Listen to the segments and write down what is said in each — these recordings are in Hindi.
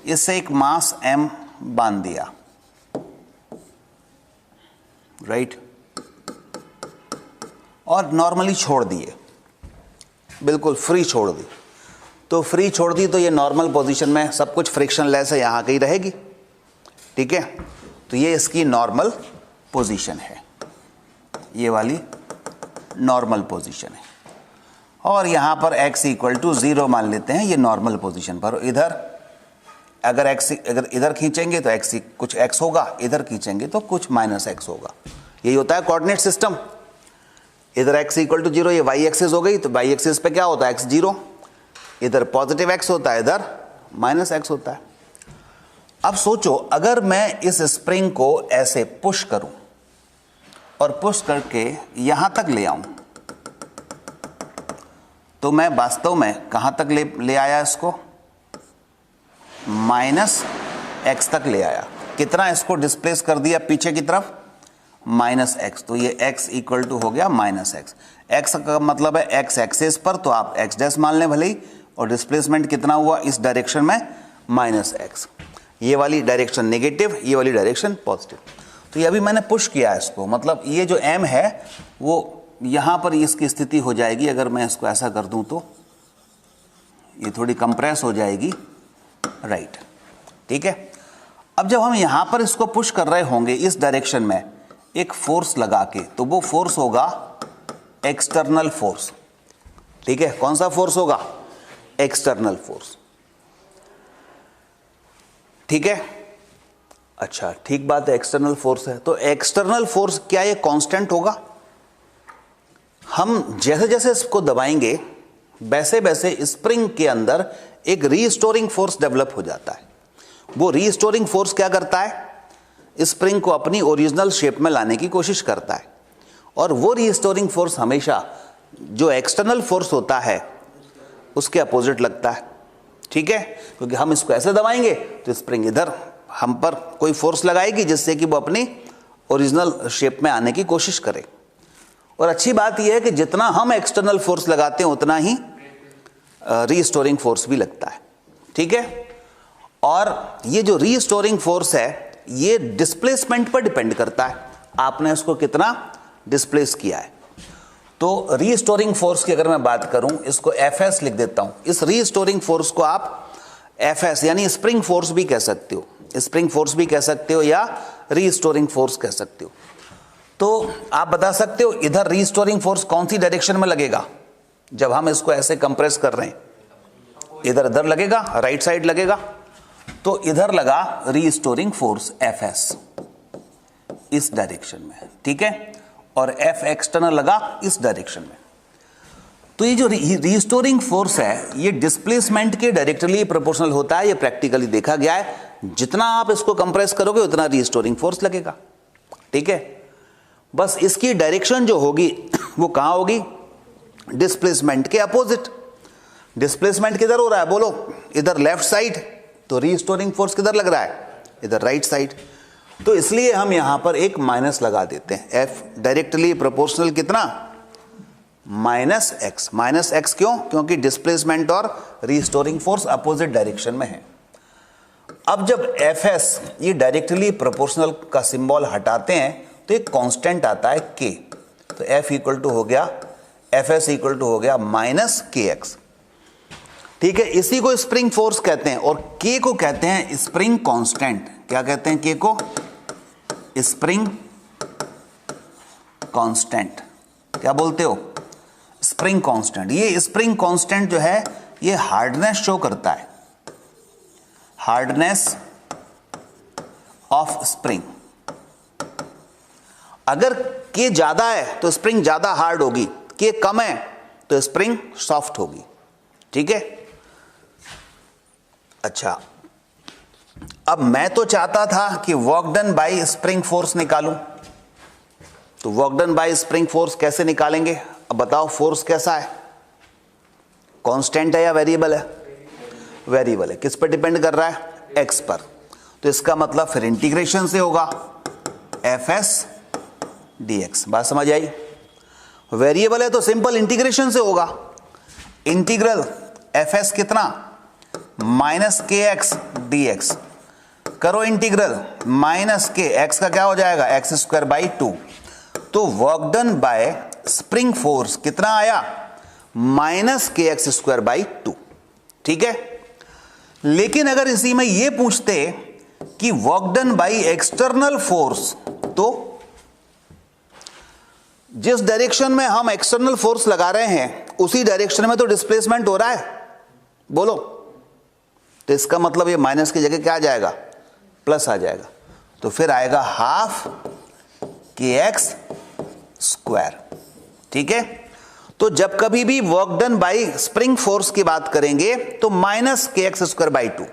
इससे एक मास m बांध दिया, राइट, और नॉर्मली छोड़ दिए, बिल्कुल फ्री छोड़ दी। तो फ्री छोड़ दी तो ये नॉर्मल पोजीशन में सब कुछ फ्रिक्शनलेस है, यहाँ कहीं रहेगी, ठीक है। तो ये इसकी नॉर्मल पोजीशन है, ये वाली नॉर्मल पोजीशन है। और यहाँ पर x इक्वल टू 0 मान लेते हैं, ये नॉर्मल पोजीशन पर। इधर अगर इधर खींचेंगे तो x कुछ x होगा, इधर खींचेंगे तो कुछ माइनस x होगा। यही होता है कोऑर्डिनेट सिस्टम। इधर x इक्वल टू 0, ये y एक्सिस हो गई, तो y एक्सिस पे क्या होता है x 0, इधर पॉजिटिव x होता है, इधर माइनस x होता है। अब सोचो अगर मैं इस स्प्रिंग को ऐसे पुश करूं और पुश करके यहां तक ले आऊं, तो मैं वास्तव में कहां तक ले आया इसको, माइनस x तक ले आया। कितना इसको डिस्प्लेस कर दिया पीछे की तरफ, माइनस x। तो ये x इक्वल टू हो गया माइनस x। x का मतलब है x एक्सिस पर, तो आप x डैश मान लें भले ही, और डिस्प्लेसमेंट कितना हुआ इस डायरेक्शन में, माइनस x। ये वाली डायरेक्शन नेगेटिव, ये वाली डायरेक्शन पॉजिटिव। तो ये अभी मैंने पुश किया इसको, मतलब ये जो m है वो यहाँ पर इसकी स्थिति हो जाएगी। अगर मैं इसको ऐसा कर दूं तो ये थोड़ी कंप्रेस हो जाएगी, राइट, ठीक है। अब जब हम यहाँ पर इसको पुश कर रहे होंगे इस डायरेक्शन में एक फोर्स लगा के, तो वो फोर्स होगा एक्सटर्नल फोर्स, ठीक है। कौन सा फोर्स होगा, एक्सटर्नल फोर्स, ठीक है। अच्छा, ठीक बात है, एक्सटर्नल फोर्स है। तो एक्सटर्नल फोर्स क्या ये कांस्टेंट होगा? हम जैसे जैसे इसको दबाएंगे वैसे वैसे स्प्रिंग के अंदर एक रीस्टोरिंग फोर्स डेवलप हो जाता है। वो रीस्टोरिंग फोर्स क्या करता है, स्प्रिंग को अपनी ओरिजिनल शेप में लाने की कोशिश करता है। और वो रीस्टोरिंग फोर्स हमेशा जो एक्सटर्नल फोर्स होता है उसके अपोजिट लगता है, ठीक है। क्योंकि हम इसको ऐसे दबाएंगे तो स्प्रिंग इधर हम पर कोई फोर्स लगाएगी जिससे कि वो अपनी ओरिजिनल शेप में आने की कोशिश करे। और अच्छी बात यह है कि जितना हम एक्सटर्नल फोर्स लगाते हैं उतना ही रीस्टोरिंग फोर्स भी लगता है, ठीक है। और ये जो रीस्टोरिंग फोर्स है ये डिस्प्लेसमेंट पर डिपेंड करता है, आपने इसको कितना डिस्प्लेस किया है। तो रीस्टोरिंग फोर्स की अगर मैं बात करूं, इसको Fs लिख देता हूं। इस रीस्टोरिंग फोर्स को आप Fs यानी स्प्रिंग फोर्स भी कह सकते हो, स्प्रिंग फोर्स भी कह सकते हो या रीस्टोरिंग फोर्स कह सकते हो। तो आप बता सकते हो इधर रीस्टोरिंग फोर्स कौन सी डायरेक्शन में लगेगा, जब हम इसको ऐसे कंप्रेस कर रहे हैं, इधर लगेगा, राइट साइड लगेगा। तो इधर लगा रीस्टोरिंग फोर्स Fs इस डायरेक्शन में, ठीक है, और F एक्सटर्नल लगा इस डायरेक्शन में। तो ये जो रीस्टोरिंग फोर्स है ये डिस्प्लेसमेंट के डायरेक्टली प्रोपोर्शनल होता है, ये प्रैक्टिकली देखा गया है। जितना आप इसको कंप्रेस करोगे उतना रीस्टोरिंग फोर्स लगेगा, ठीक है। बस इसकी डायरेक्शन जो होगी वो कहां होगी, डिस्प्लेसमेंट के अपोजिट। डिस्प्लेसमेंट किधर हो रहा है बोलो, इधर लेफ्ट साइड, तो रीस्टोरिंग फोर्स किधर लग रहा है, इधर राइट साइड। तो इसलिए हम यहां पर एक माइनस लगा देते हैं। F डायरेक्टली प्रोपोर्शनल कितना, माइनस एक्स। माइनस एक्स क्यों, क्योंकि डिस्प्लेसमेंट और रीस्टोरिंग फोर्स अपोजिट डायरेक्शन में है। अब जब Fs ये डायरेक्टली प्रोपोर्शनल का सिंबल हटाते हैं तो एक कांस्टेंट आता है K। तो F इक्वल टू हो गया, Fs इक्वल टू हो गया माइनस KX, ठीक है। इसी को स्प्रिंग फोर्स कहते हैं और K को कहते हैं स्प्रिंग कांस्टेंट। क्या कहते हैं K को, स्प्रिंग कांस्टेंट। क्या बोलते हो, स्प्रिंग कांस्टेंट। ये स्प्रिंग कांस्टेंट जो है ये हार्डनेस शो करता है, हार्डनेस ऑफ स्प्रिंग। अगर K ज्यादा है तो स्प्रिंग ज्यादा हार्ड होगी, K कम है तो स्प्रिंग सॉफ्ट होगी, ठीक है। अच्छा, अब मैं तो चाहता था कि work done by spring force निकालूं, तो work done by spring force कैसे निकालेंगे। अब बताओ फोर्स कैसा है, कांस्टेंट है या वेरिएबल है, वेरिएबल है। किस पर डिपेंड कर रहा है, x पर। तो इसका मतलब फिर इंटीग्रेशन से होगा Fs dx। बात समझ आई, वेरिएबल है तो सिंपल इंटीग्रेशन से होगा। इंटीग्रल Fs कितना, माइनस के एक्स डी एक्स, करो इंटीग्रल माइनस के एक्स का क्या हो जाएगा एक्स स्क्वायर बाई 2। तो work done by spring force कितना आया माइनस के एक्स स्क्वायर बाई 2। ठीक है, लेकिन अगर इसी में यह पूछते कि work done by external force, तो जिस डायरेक्शन में हम एक्सटर्नल फोर्स लगा रहे हैं उसी डायरेक्शन में तो डिस्प्लेसमेंट हो रहा है, बोलो। तो इसका मतलब ये माइनस की जगह क्या आ जाएगा प्लस आ जाएगा, तो फिर आएगा हाफ के एक्स स्क्वायर। ठीक है, तो जब कभी भी work done by spring force की बात करेंगे तो माइनस के एक्स स्क्वायर बाई 2,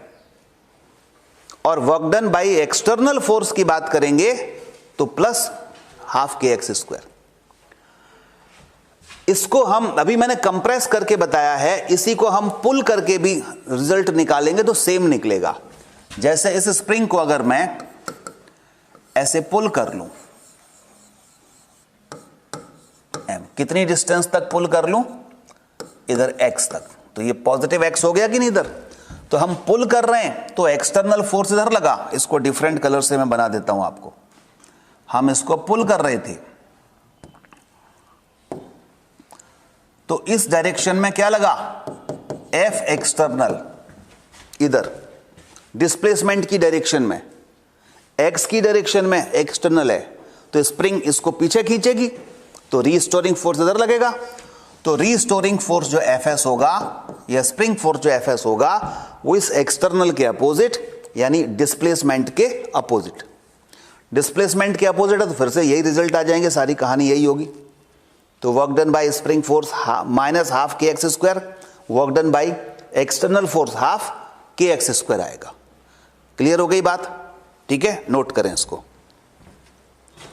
और work done by external force की बात करेंगे तो plus half K X square. इसको हम अभी मैंने कंप्रेस करके बताया है, इसी को हम पुल करके भी रिजल्ट निकालेंगे तो सेम निकलेगा। जैसे इस स्प्रिंग को अगर मैं ऐसे पुल कर लूं, एम कितनी डिस्टेंस तक पुल कर लूं इधर एक्स तक, तो ये पॉजिटिव एक्स हो गया कि नहीं इधर। तो हम पुल कर रहे हैं तो एक्सटर्नल फोर्स इधर लगा, इसको डिफरेंट कलर से मैं बना देता हूं आपको। हम इसको पुल कर रहे थे तो इस डायरेक्शन में क्या लगा एफ एक्सटर्नल, इधर डिस्प्लेसमेंट की डायरेक्शन में, एक्स की डायरेक्शन में एक्सटर्नल है, तो स्प्रिंग इसको पीछे खींचेगी तो रीस्टोरिंग फोर्स इधर लगेगा। तो रीस्टोरिंग फोर्स जो एफएस होगा या स्प्रिंग फोर्स जो एफएस होगा वो इस एक्सटर्नल के अपोजिट यानी डिस्प्लेसमेंट के अपोजिट। डिस्प्लेसमेंट के अपोजिट है तो फिर से यही रिजल्ट आ जाएंगे, सारी कहानी यही होगी। तो work done by spring force minus half K X square, work done by external force half K X square आएगा। क्लियर हो गई बात? ठीक है, नोट करें इसको।